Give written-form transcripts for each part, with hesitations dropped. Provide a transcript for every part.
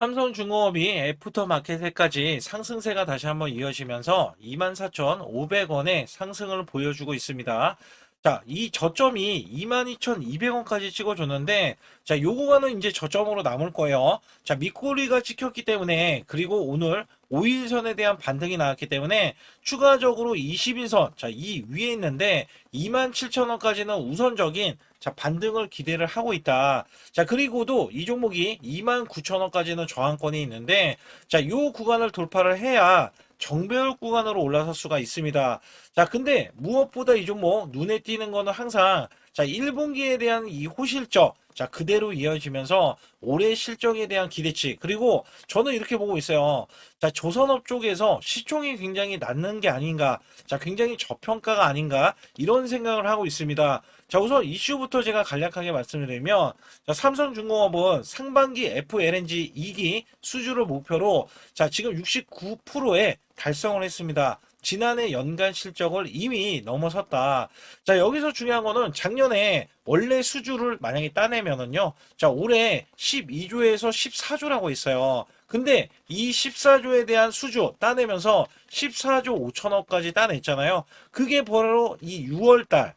삼성중공업이 애프터마켓에까지 상승세가 다시 한번 이어지면서 24,500원의 상승을 보여주고 있습니다. 자, 이 저점이 22,200원까지 찍어줬는데, 자, 요 구간은 이제 저점으로 남을 거예요. 자, 밑꼬리가 찍혔기 때문에, 그리고 오늘 5일선에 대한 반등이 나왔기 때문에, 추가적으로 20일선, 자, 이 위에 있는데, 27,000원까지는 우선적인, 자, 반등을 기대를 하고 있다. 자, 그리고도 이 종목이 29,000원까지는 저항권이 있는데, 자, 요 구간을 돌파를 해야 정배열 구간으로 올라설 수가 있습니다. 자, 근데 무엇보다 이 종목 눈에 띄는 거는 항상 자, 1분기에 대한 이 호실적, 자, 그대로 이어지면서 올해 실적에 대한 기대치, 그리고 저는 이렇게 보고 있어요. 자, 조선업 쪽에서 시총이 굉장히 낮는 게 아닌가, 자, 굉장히 저평가가 아닌가, 이런 생각을 하고 있습니다. 자, 우선 이슈부터 제가 간략하게 말씀을 드리면, 자, 삼성중공업은 상반기 FLNG 2기 수주를 목표로, 자, 지금 69%에 달성을 했습니다. 지난해 연간 실적을 이미 넘어섰다. 자, 여기서 중요한 거는 작년에 원래 수주를 만약에 따내면은요, 자, 올해 12조에서 14조라고 있어요. 근데 이 14조에 대한 수주 따내면서 14조 5천억까지 따냈잖아요. 그게 바로 이 6월달,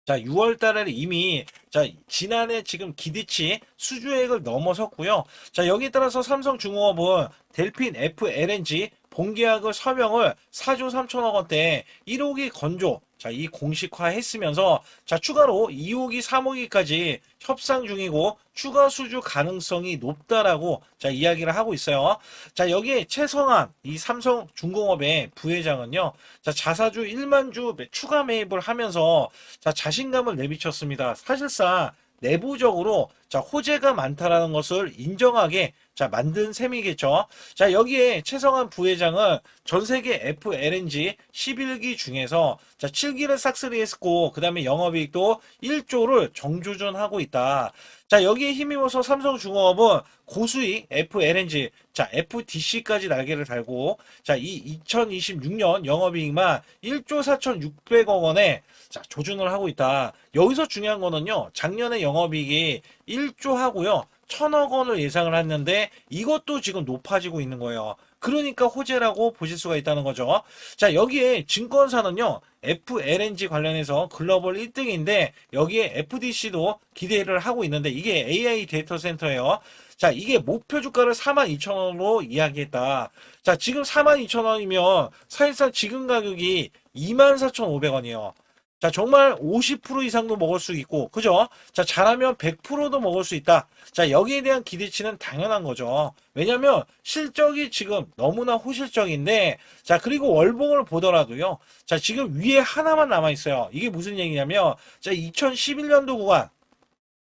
자, 6월 달에 이미, 자, 지난해 지금 기대치 수주액을 넘어섰고요. 자, 여기에 따라서 삼성중공업은 델핀 FLNG 본계약을 서명을 4조 3천억 원대 1호기 건조, 자, 이 공식화 했으면서, 자, 추가로 2호기, 3호기까지 협상 중이고, 추가 수주 가능성이 높다라고, 자, 이야기를 하고 있어요. 자, 여기에 최성한, 이 삼성중공업의 부회장은요, 자, 자사주 1만 주 추가 매입을 하면서, 자, 자신감을 내비쳤습니다. 사실상, 내부적으로 자 호재가 많다라는 것을 인정하게 자 만든 셈이겠죠. 자 여기에 최성한 부회장은 전 세계 FLNG 11기 중에서 자 7기를 싹쓸이 했고 그다음에 영업이익도 1조를 정조준하고 있다. 자 여기에 힘입어서 삼성중공업은 고수익 FLNG 자 FDC까지 날개를 달고 자 이 2026년 영업이익만 1조 4,600억 원에 자 조준을 하고 있다. 여기서 중요한 거는요. 작년에 영업이익이 1조 하고요. 1,000억 원을 예상을 했는데 이것도 지금 높아지고 있는 거예요. 그러니까 호재라고 보실 수가 있다는 거죠. 자, 여기에 증권사는요. FLNG 관련해서 글로벌 1등인데 여기에 FDC도 기대를 하고 있는데 이게 AI 데이터 센터예요. 자, 이게 목표 주가를 42,000원으로 이야기했다. 자, 지금 42,000원이면 사실상 지금 가격이 24,500원이에요. 자, 정말 50% 이상도 먹을 수 있고, 그죠? 자, 잘하면 100%도 먹을 수 있다. 자, 여기에 대한 기대치는 당연한 거죠. 왜냐면 실적이 지금 너무나 호실적인데, 자, 그리고 월봉을 보더라도요. 자, 지금 위에 하나만 남아 있어요. 이게 무슨 얘기냐면, 자, 2011년도 구간,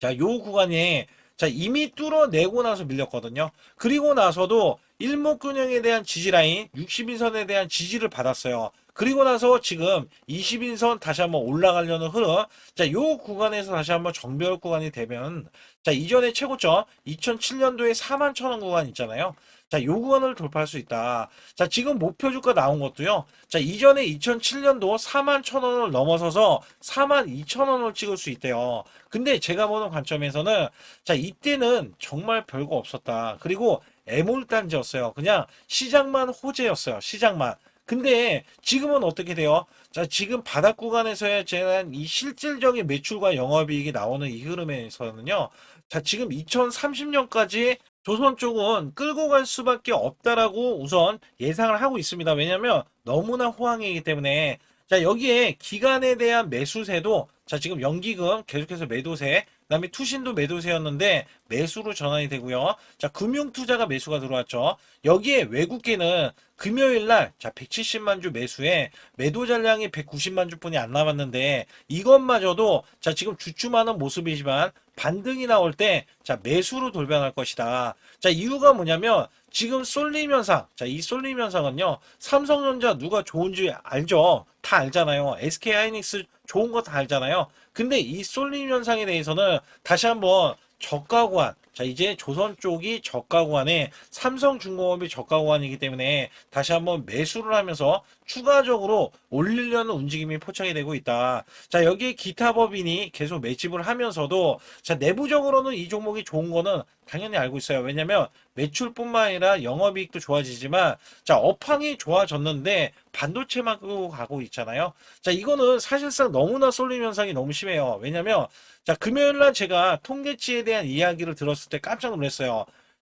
자, 요 구간에 자, 이미 뚫어내고 나서 밀렸거든요. 그리고 나서도 일목균형에 대한 지지라인, 60인선에 대한 지지를 받았어요. 그리고 나서 지금 20인선 다시 한번 올라가려는 흐름. 자, 요 구간에서 다시 한번 정배열 구간이 되면, 자, 이전에 최고점 2007년도에 4만 천원 구간 있잖아요. 자, 요 구간을 돌파할 수 있다. 자, 지금 목표 주가 나온 것도요. 자, 이전에 2007년도 4만 천원을 넘어서서 4만 2천원을 찍을 수 있대요. 근데 제가 보는 관점에서는 자, 이때는 정말 별거 없었다. 그리고 애몰단지였어요. 그냥 시장만 호재였어요. 시장만. 근데 지금은 어떻게 돼요? 자, 지금 바닥 구간에서의 제한 이 실질적인 매출과 영업이익이 나오는 이 흐름에서는요. 자, 지금 2030년까지 조선 쪽은 끌고 갈 수밖에 없다라고 우선 예상을 하고 있습니다. 왜냐면 너무나 호황이기 때문에 자, 여기에 기간에 대한 매수세도 자, 지금 연기금 계속해서 매도세, 그다음에 투신도 매도세였는데 매수로 전환이 되고요. 자, 금융투자가 매수가 들어왔죠. 여기에 외국계는 금요일 날, 자, 170만 주 매수에 매도 잔량이 190만 주뿐이 안 남았는데 이것마저도 자, 지금 주춤하는 모습이지만 반등이 나올 때 자, 매수로 돌변할 것이다. 자, 이유가 뭐냐면 지금 쏠림 현상. 자, 이 쏠림 현상은요. 삼성전자 누가 좋은지 알죠? 다 알잖아요. SK하이닉스 좋은 거 다 알잖아요. 근데 이 쏠림 현상에 대해서는 다시 한번 저가 구간, 자 이제 조선 쪽이 저가 구간에 삼성중공업이 저가 구간이기 때문에 다시 한번 매수를 하면서 추가적으로 올리려는 움직임이 포착이 되고 있다. 자, 여기에 기타 법인이 계속 매집을 하면서도 자, 내부적으로는 이 종목이 좋은 거는 당연히 알고 있어요. 왜냐면 매출뿐만 아니라 영업이익도 좋아지지만 자, 업황이 좋아졌는데 반도체만 끄고 가고 있잖아요. 자, 이거는 사실상 너무나 쏠림 현상이 너무 심해요. 왜냐면 자, 금요일 날 제가 통계치에 대한 이야기를 들었을 때 깜짝 놀랐어요.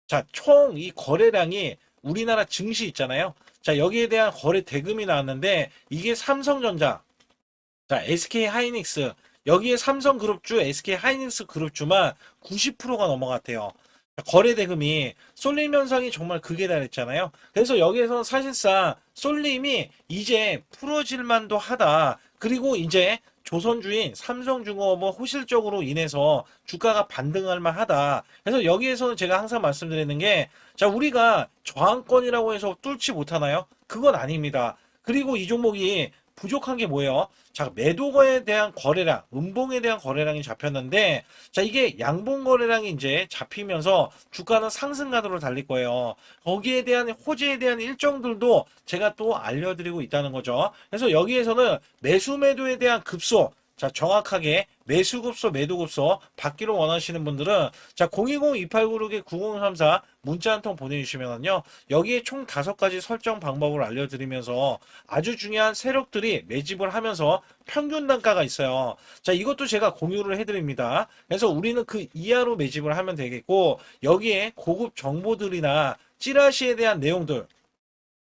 자, 총 이 거래량이 우리나라 증시 있잖아요. 자, 여기에 대한 거래 대금이 나왔는데 이게 삼성전자, 자, SK 하이닉스, 여기에 삼성그룹주, SK 하이닉스 그룹주만 90%가 넘어갔대요. 자, 거래 대금이 쏠림 현상이 정말 극에 달했잖아요. 그래서 여기에서 사실상 쏠림이 이제 풀어질 만도 하다. 그리고 이제 조선주인 삼성중공업은 호실적으로 인해서 주가가 반등할 만하다. 그래서 여기에서는 제가 항상 말씀드리는 게, 자, 우리가 저항권이라고 해서 뚫지 못하나요? 그건 아닙니다. 그리고 이 종목이 부족한 게 뭐예요? 자, 매도거에 대한 거래량, 음봉에 대한 거래량이 잡혔는데, 자, 이게 양봉 거래량이 이제 잡히면서 주가는 상승 가도로 달릴 거예요. 거기에 대한 호재에 대한 일정들도 제가 또 알려드리고 있다는 거죠. 그래서 여기에서는 매수 매도에 대한 급소, 자, 정확하게 매수급소, 매도급소 받기를 원하시는 분들은 자, 020-2896-9034 문자 한 통 보내주시면요. 여기에 총 5가지 설정 방법을 알려드리면서 아주 중요한 세력들이 매집을 하면서 평균 단가가 있어요. 자, 이것도 제가 공유를 해드립니다. 그래서 우리는 그 이하로 매집을 하면 되겠고, 여기에 고급 정보들이나 찌라시에 대한 내용들,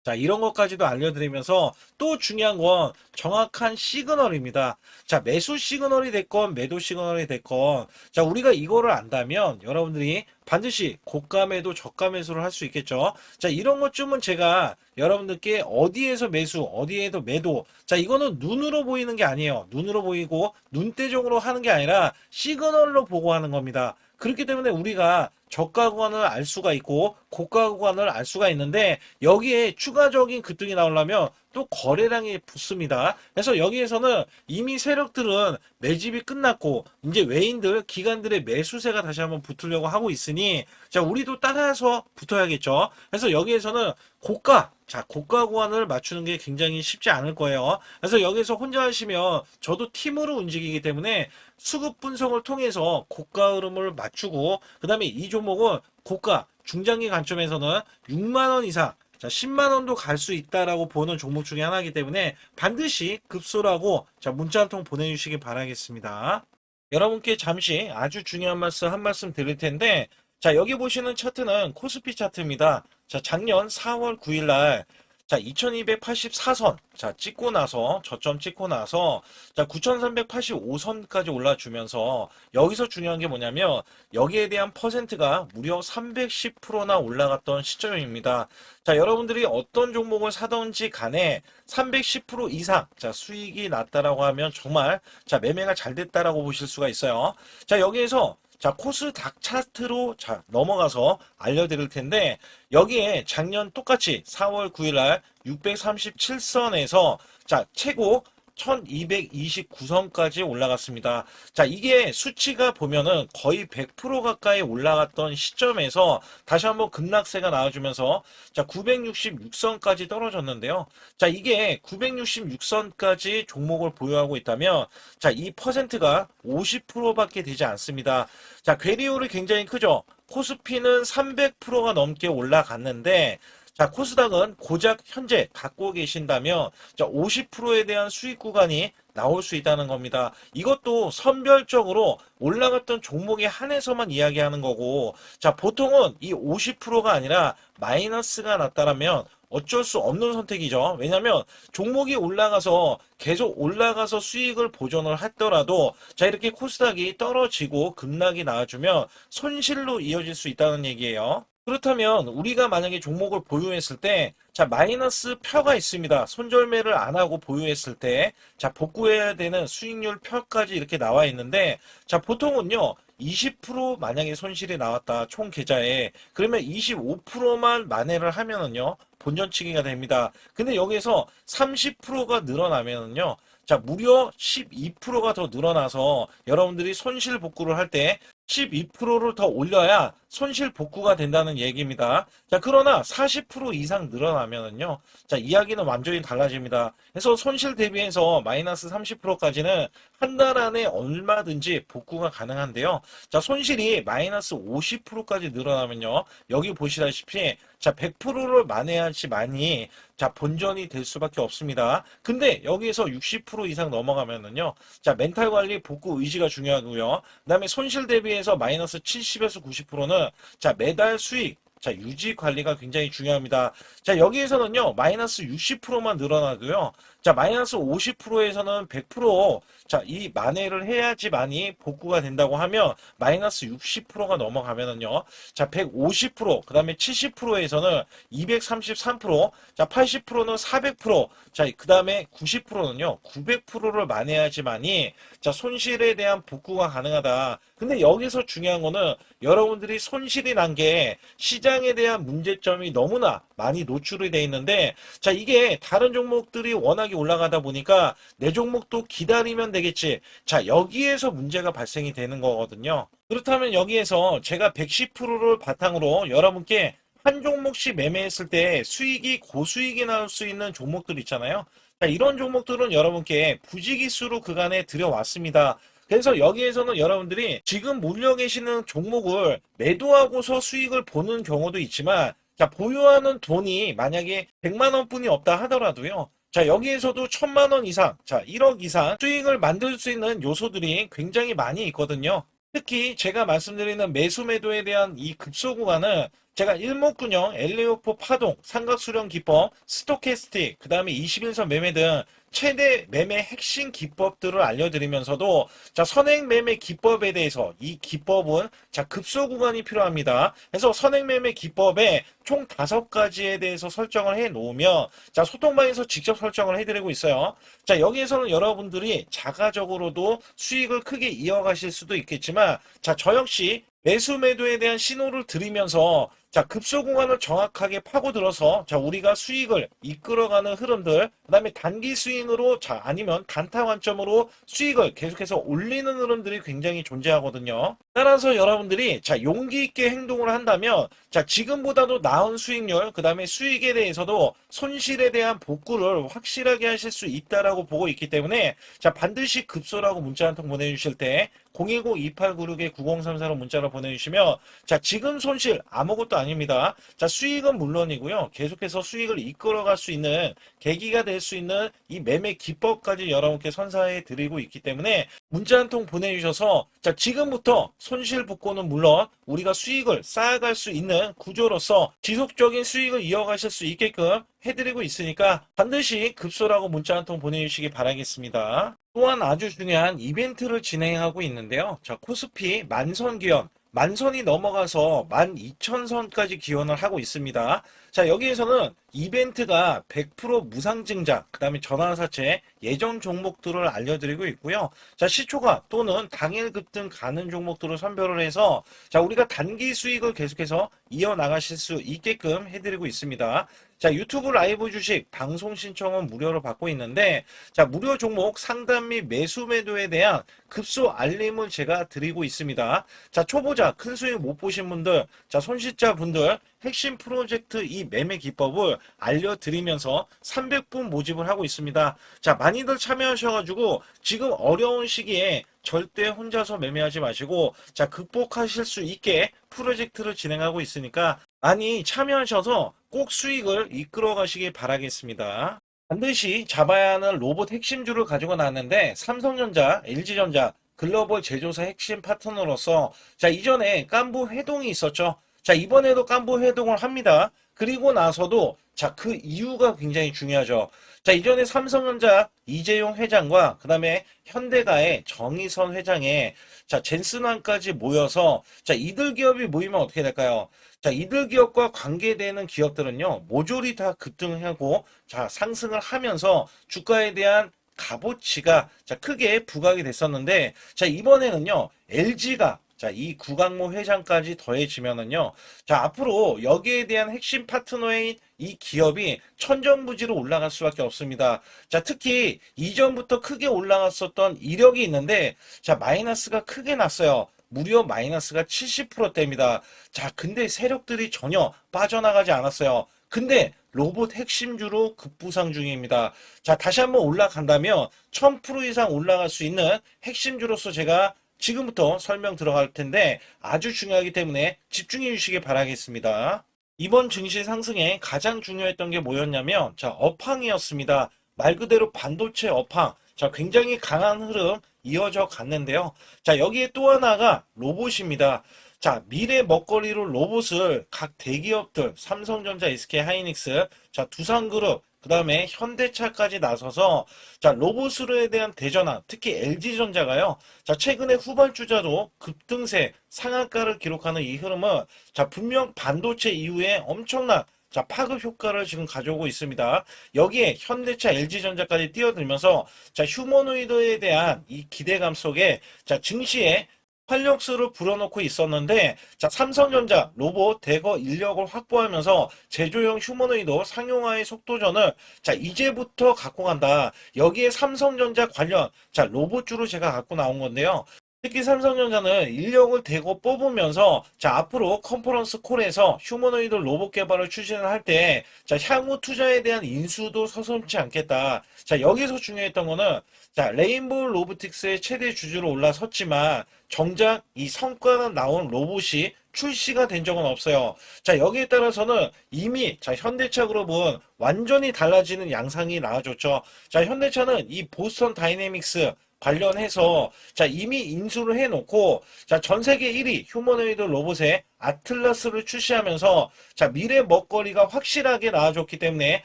자, 이런 것까지도 알려드리면서 또 중요한 건 정확한 시그널입니다. 자, 매수 시그널이 됐건 매도 시그널이 됐건 자, 우리가 이거를 안다면 여러분들이 반드시 고가 매도 저가 매수를 할 수 있겠죠. 자, 이런 것쯤은 제가 여러분들께 어디에서 매수 어디에도 매도, 자, 이거는 눈으로 보이는 게 아니에요. 눈으로 보이고 눈대중으로 하는 게 아니라 시그널로 보고 하는 겁니다. 그렇기 때문에 우리가 저가 구간을 알 수가 있고 고가 구간을 알 수가 있는데 여기에 추가적인 급등이 나오려면 또 거래량이 붙습니다. 그래서 여기에서는 이미 세력들은 매집이 끝났고 이제 외인들, 기관들의 매수세가 다시 한번 붙으려고 하고 있으니 자, 우리도 따라서 붙어야겠죠. 그래서 여기에서는 고가, 자, 고가 구간을 맞추는 게 굉장히 쉽지 않을 거예요. 그래서 여기서 혼자 하시면 저도 팀으로 움직이기 때문에 수급 분석을 통해서 고가 흐름을 맞추고 그 다음에 이 종목은 고가, 중장기 관점에서는 6만 원 이상, 자, 10만 원도 갈 수 있다라고 보는 종목 중에 하나이기 때문에 반드시 급소라고 자, 문자 한 통 보내주시기 바라겠습니다. 여러분께 잠시 아주 중요한 말씀 한 말씀 드릴 텐데 자, 여기 보시는 차트는 코스피 차트입니다. 자, 작년 4월 9일 날 자, 2284선 자, 찍고 나서 저점 찍고 나서 자, 9385선까지 올라주면서 여기서 중요한 게 뭐냐면 여기에 대한 퍼센트가 무려 310%나 올라갔던 시점입니다. 자, 여러분들이 어떤 종목을 사든지 간에 310% 이상 자, 수익이 났다라고 하면 정말 자, 매매가 잘 됐다라고 보실 수가 있어요. 자, 여기에서 자, 코스닥 차트로 자, 넘어가서 알려드릴 텐데 여기에 작년 똑같이 4월 9일 날 637선에서 자, 최고 1229선까지 올라갔습니다. 자, 이게 수치가 보면은 거의 100% 가까이 올라갔던 시점에서 다시 한번 급락세가 나와주면서 자, 966선까지 떨어졌는데요. 자, 이게 966선까지 종목을 보유하고 있다면 자, 이 퍼센트가 50%밖에 되지 않습니다. 자, 괴리율이 굉장히 크죠. 코스피는 300%가 넘게 올라갔는데 자, 코스닥은 고작 현재 갖고 계신다면 자, 50%에 대한 수익 구간이 나올 수 있다는 겁니다. 이것도 선별적으로 올라갔던 종목에 한해서만 이야기하는 거고 자, 보통은 이 50%가 아니라 마이너스가 났다라면 어쩔 수 없는 선택이죠. 왜냐하면 종목이 올라가서 계속 올라가서 수익을 보존을 했더라도 자, 이렇게 코스닥이 떨어지고 급락이 나와주면 손실로 이어질 수 있다는 얘기예요. 그렇다면 우리가 만약에 종목을 보유했을 때 자, 마이너스 표가 있습니다. 손절매를 안 하고 보유했을 때 자, 복구해야 되는 수익률 표까지 이렇게 나와 있는데 자, 보통은요 20% 만약에 손실이 나왔다 총 계좌에 그러면 25%만 만회를 하면은요 본전치기가 됩니다. 근데 여기에서 30%가 늘어나면은요 자, 무려 12%가 더 늘어나서 여러분들이 손실 복구를 할 때 12%를 더 올려야 손실 복구가 된다는 얘기입니다. 자, 그러나 40% 이상 늘어나면은요. 자, 이야기는 완전히 달라집니다. 그래서 손실 대비해서 마이너스 30%까지는 한 달 안에 얼마든지 복구가 가능한데요. 자, 손실이 마이너스 50%까지 늘어나면요. 여기 보시다시피 자, 100%를 만회하지만이 자, 본전이 될 수밖에 없습니다. 근데 여기에서 60% 이상 넘어가면은요. 자, 멘탈 관리 복구 의지가 중요하고요. 그다음에 손실 대비해서 마이너스 70에서 90%는 자, 매달 수익 자, 유지 관리가 굉장히 중요합니다. 자, 여기에서는요, 마이너스 60%만 늘어나도요, 자, 마이너스 50%에서는 100%, 자, 이 만회를 해야지만이 복구가 된다고 하면, 마이너스 60%가 넘어가면은요, 자, 150%, 그 다음에 70%에서는 233%, 자, 80%는 400%, 자, 그 다음에 90%는요, 900%를 만회해야지만이, 자, 손실에 대한 복구가 가능하다. 근데 여기서 중요한 거는 여러분들이 손실이 난 게 시장에 대한 문제점이 너무나 많이 노출이 돼 있는데 자 이게 다른 종목들이 워낙에 올라가다 보니까 내 종목도 기다리면 되겠지. 자 여기에서 문제가 발생이 되는 거거든요. 그렇다면 여기에서 제가 110%를 바탕으로 여러분께 한 종목씩 매매했을 때 수익이 고수익이 나올 수 있는 종목들 있잖아요. 자, 이런 종목들은 여러분께 부지기수로 그간에 들여왔습니다. 그래서 여기에서는 여러분들이 지금 몰려 계시는 종목을 매도하고서 수익을 보는 경우도 있지만 자 보유하는 돈이 만약에 100만 원뿐이 없다 하더라도요. 자 여기에서도 1000만 원 이상, 자 1억 이상 수익을 만들 수 있는 요소들이 굉장히 많이 있거든요. 특히 제가 말씀드리는 매수 매도에 대한 이 급소 구간은 제가 일목균형, 엘리오포 파동, 삼각수렴 기법, 스토캐스틱, 그 다음에 21선 매매 등 최대 매매 핵심 기법들을 알려드리면서도 자 선행 매매 기법에 대해서 이 기법은 자 급소 구간이 필요합니다. 그래서 선행 매매 기법에 총 5가지에 대해서 설정을 해 놓으면 자 소통방에서 직접 설정을 해드리고 있어요. 자 여기에서는 여러분들이 자가적으로도 수익을 크게 이어가실 수도 있겠지만 자 저 역시 매수 매도에 대한 신호를 드리면서 자 급소 구간을 정확하게 파고들어서 자 우리가 수익을 이끌어가는 흐름들 그다음에 단기 스윙으로 자 아니면 단타 관점으로 수익을 계속해서 올리는 흐름들이 굉장히 존재하거든요. 따라서 여러분들이 자 용기 있게 행동을 한다면 자 지금보다도 나은 수익률 그다음에 수익에 대해서도 손실에 대한 복구를 확실하게 하실 수 있다라고 보고 있기 때문에 자 반드시 급소라고 문자 한 통 보내주실 때 010-2896-9034로 문자로 보내주시면 자 지금 손실 아무것도 아닙니다. 자 수익은 물론이고요. 계속해서 수익을 이끌어갈 수 있는 계기가 될 수 있는 이 매매 기법까지 여러분께 선사해 드리고 있기 때문에 문자 한 통 보내주셔서 자 지금부터 손실 복구는 물론 우리가 수익을 쌓아갈 수 있는 구조로서 지속적인 수익을 이어가실 수 있게끔 해드리고 있으니까 반드시 급소라고 문자 한 통 보내주시기 바라겠습니다. 또한 아주 중요한 이벤트를 진행하고 있는데요. 자, 코스피 만선 기원, 만선이 넘어가서 12,000선까지 기원을 하고 있습니다. 자, 여기에서는 이벤트가 100% 무상증자, 그 다음에 전환사채, 예정 종목들을 알려드리고 있고요. 자, 시초가 또는 당일 급등 가는 종목들을 선별을 해서 자, 우리가 단기 수익을 계속해서 이어나가실 수 있게끔 해드리고 있습니다. 자, 유튜브 라이브 주식 방송 신청은 무료로 받고 있는데 자, 무료 종목 상담 및 매수 매도에 대한 급소 알림을 제가 드리고 있습니다. 자, 초보자 큰 수익 못 보신 분들, 자, 손실자 분들 핵심 프로젝트 이 매매 기법을 알려드리면서 300분 모집을 하고 있습니다. 자, 많이들 참여하셔가지고 지금 어려운 시기에 절대 혼자서 매매하지 마시고 자 극복하실 수 있게 프로젝트를 진행하고 있으니까 많이 참여하셔서 꼭 수익을 이끌어 가시길 바라겠습니다. 반드시 잡아야 하는 로봇 핵심주를 가지고 나왔는데 삼성전자, LG전자, 글로벌 제조사 핵심 파트너로서 자 이전에 깐부 회동이 있었죠. 자 이번에도 깐부 회동을 합니다. 그리고 나서도 자 그 이유가 굉장히 중요하죠. 자 이전에 삼성전자 이재용 회장과 그 다음에 현대가의 정의선 회장의 자 젠슨왕까지 모여서 자 이들 기업이 모이면 어떻게 될까요? 자 이들 기업과 관계되는 기업들은요 모조리 다 급등하고 자 상승을 하면서 주가에 대한 값어치가 자 크게 부각이 됐었는데 자 이번에는요 LG가 자, 이 구강모 회장까지 더해지면은요. 자, 앞으로 여기에 대한 핵심 파트너인 이 기업이 천정부지로 올라갈 수밖에 없습니다. 자, 특히 이전부터 크게 올라갔었던 이력이 있는데 자, 마이너스가 크게 났어요. 무려 마이너스가 70%대입니다. 자, 근데 세력들이 전혀 빠져나가지 않았어요. 근데 로봇 핵심주로 급부상 중입니다. 자, 다시 한번 올라간다면 1000% 이상 올라갈 수 있는 핵심주로서 제가 지금부터 설명 들어갈 텐데 아주 중요하기 때문에 집중해 주시기 바라겠습니다. 이번 증시 상승에 가장 중요했던 게 뭐였냐면, 자, 업황이었습니다. 말 그대로 반도체 업황. 자, 굉장히 강한 흐름 이어져 갔는데요. 자, 여기에 또 하나가 로봇입니다. 자, 미래 먹거리로 로봇을 각 대기업들, 삼성전자, SK 하이닉스, 자, 두산그룹, 그 다음에 현대차까지 나서서, 자, 로봇으로에 대한 대전환, 특히 LG전자가요, 자, 최근에 후발주자도 급등세, 상한가를 기록하는 이 흐름은, 자, 분명 반도체 이후에 엄청난, 자, 파급 효과를 지금 가져오고 있습니다. 여기에 현대차, LG전자까지 뛰어들면서, 자, 휴머노이드에 대한 이 기대감 속에, 자, 증시에 활력소를 불어넣고 있었는데, 자, 삼성전자 로봇 대거 인력을 확보하면서 제조용 휴머노이드 상용화의 속도전을, 자, 이제부터 갖고 간다. 여기에 삼성전자 관련, 자, 로봇주로 제가 갖고 나온 건데요. 특히 삼성전자는 인력을 대거 뽑으면서, 자, 앞으로 컨퍼런스 콜에서 휴머노이드 로봇 개발을 추진을 할 때, 자, 향후 투자에 대한 인수도 서슴지 않겠다. 자, 여기서 중요했던 거는, 자, 레인보우 로보틱스의 최대 주주로 올라섰지만 정작 이 성과는 나온 로봇이 출시가 된 적은 없어요. 자, 여기에 따라서는 이미, 자, 현대차 그룹은 완전히 달라지는 양상이 나와줬죠. 자, 현대차는 이 보스턴 다이내믹스 관련해서, 자, 이미 인수를 해놓고, 자, 전 세계 1위 휴머노이드 로봇의 아틀라스를 출시하면서, 자, 미래 먹거리가 확실하게 나와줬기 때문에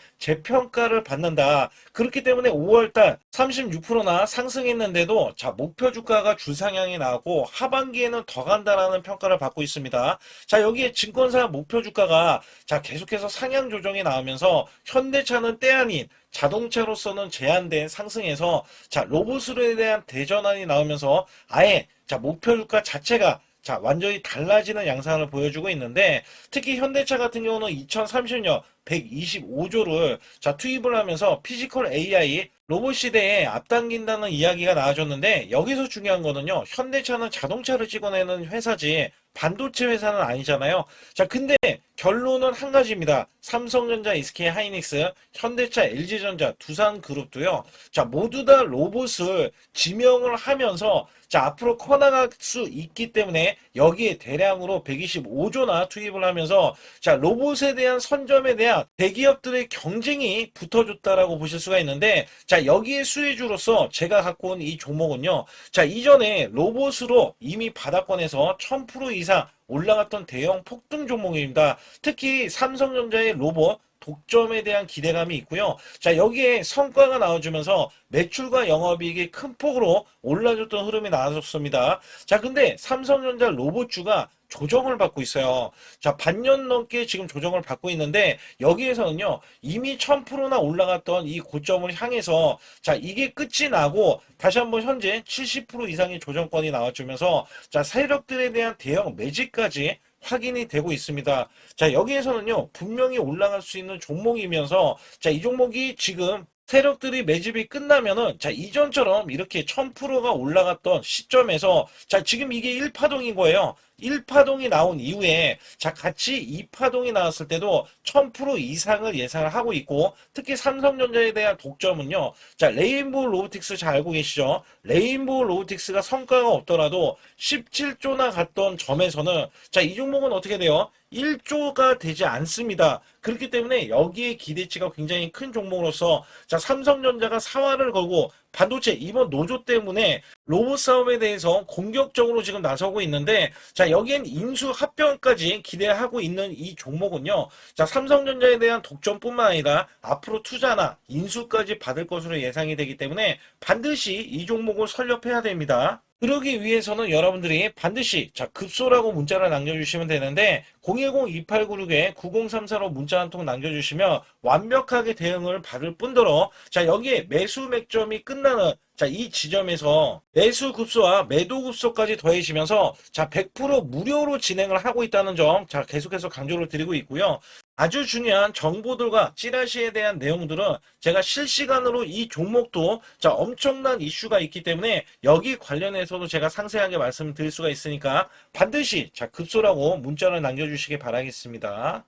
재평가를 받는다. 그렇기 때문에 5월달 36%나 상승했는데도, 자, 목표 주가가 주상향이 나왔고 하반기에는 더 간다라는 평가를 받고 있습니다. 자, 여기에 증권사 목표 주가가, 자, 계속해서 상향 조정이 나오면서 현대차는 때 아닌 자동차로서는 제한된 상승에서, 자, 로봇으로에 대한 대전환이 나오면서 아예, 자, 목표 주가 자체가, 자, 완전히 달라지는 양상을 보여주고 있는데, 특히 현대차 같은 경우는 2030년 125조를, 자, 투입을 하면서 피지컬 AI 로봇 시대에 앞당긴다는 이야기가 나와줬는데, 여기서 중요한 거는요, 현대차는 자동차를 찍어내는 회사지 반도체 회사는 아니잖아요. 자, 근데 결론은 한 가지입니다. 삼성전자, SK 하이닉스, 현대차, LG전자, 두산그룹도요. 자, 모두 다 로봇을 지명을 하면서, 자, 앞으로 커나갈 수 있기 때문에 여기에 대량으로 125조나 투입을 하면서, 자, 로봇에 대한 선점에 대한 대기업들의 경쟁이 붙어줬다라고 보실 수가 있는데, 자, 여기에 수혜주로서 제가 갖고 온 이 종목은요. 자, 이전에 로봇으로 이미 바닥권에서 1000% 이상 올라갔던 대형 폭등 종목입니다. 특히 삼성전자의 로봇 독점에 대한 기대감이 있고요. 자, 여기에 성과가 나와주면서 매출과 영업이익이 큰 폭으로 올라줬던 흐름이 나왔습니다. 자, 근데 삼성전자 로봇주가 조정을 받고 있어요. 자, 반년 넘게 지금 조정을 받고 있는데, 여기에서는요, 이미 1000%나 올라갔던 이 고점을 향해서, 자, 이게 끝이 나고, 다시 한번 현재 70% 이상의 조정권이 나와주면서, 자, 세력들에 대한 대형 매집까지 확인이 되고 있습니다. 자, 여기에서는요, 분명히 올라갈 수 있는 종목이면서, 자, 이 종목이 지금 세력들이 매집이 끝나면은, 자, 이전처럼 이렇게 1000%가 올라갔던 시점에서, 자, 지금 이게 1파동인 거예요. 1파동이 나온 이후에, 자, 같이 2파동이 나왔을 때도 1000% 이상을 예상을 하고 있고, 특히 삼성전자에 대한 독점은요, 자, 레인보우 로보틱스 잘 알고 계시죠? 레인보우 로보틱스가 성과가 없더라도 17조나 갔던 점에서는, 자, 이 종목은 어떻게 돼요? 1조가 되지 않습니다. 그렇기 때문에 여기에 기대치가 굉장히 큰 종목으로서, 자, 삼성전자가 사활을 걸고 반도체 이번 노조 때문에 로봇 사업에 대해서 공격적으로 지금 나서고 있는데, 자, 여기엔 인수 합병까지 기대하고 있는 이 종목은요, 자, 삼성전자에 대한 독점뿐만 아니라 앞으로 투자나 인수까지 받을 것으로 예상이 되기 때문에 반드시 이 종목을 설립해야 됩니다. 그러기 위해서는 여러분들이 반드시, 자, 급소라고 문자를 남겨주시면 되는데, 010-2896-9034로 문자 한 통 남겨주시면 완벽하게 대응을 받을 뿐더러, 자, 여기에 매수 맥점이 끝나는 자, 이 지점에서 매수 급소와 매도 급소까지 더해지면서 자, 100% 무료로 진행을 하고 있다는 점, 자, 계속해서 강조를 드리고 있고요. 아주 중요한 정보들과 찌라시에 대한 내용들은 제가 실시간으로 이 종목도 자, 엄청난 이슈가 있기 때문에 여기 관련해서도 제가 상세하게 말씀드릴 수가 있으니까 반드시 자, 급소라고 문자를 남겨주시기 바라겠습니다.